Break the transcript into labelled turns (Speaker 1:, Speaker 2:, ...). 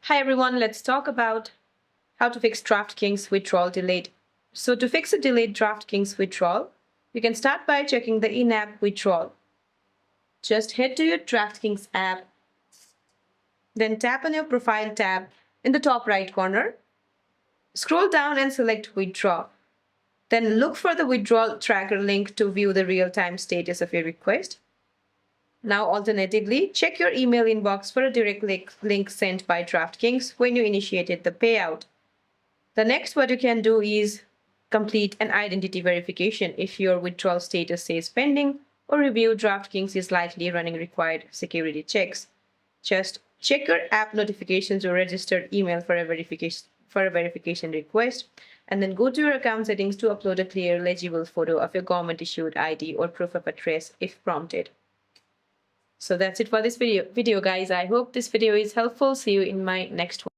Speaker 1: Hi everyone, let's talk about how to fix DraftKings withdrawal delayed. So to fix a delayed DraftKings withdrawal, you can start by checking the in-app withdrawal. Just head to your DraftKings app, then tap on your profile tab in the top right corner. Scroll down and select withdraw. Then look for the withdrawal tracker link to view the real-time status of your request. Now, alternatively, check your email inbox for a direct link sent by DraftKings when you initiated the payout. The next what you can do is complete an identity verification if your withdrawal status says pending, or review DraftKings is likely running required security checks. Just check your app notifications or registered email for a verification request, and then go to your account settings to upload a clear, legible photo of your government-issued ID or proof of address if prompted. So that's it for this video guys. I hope this video is helpful. See you in my next one.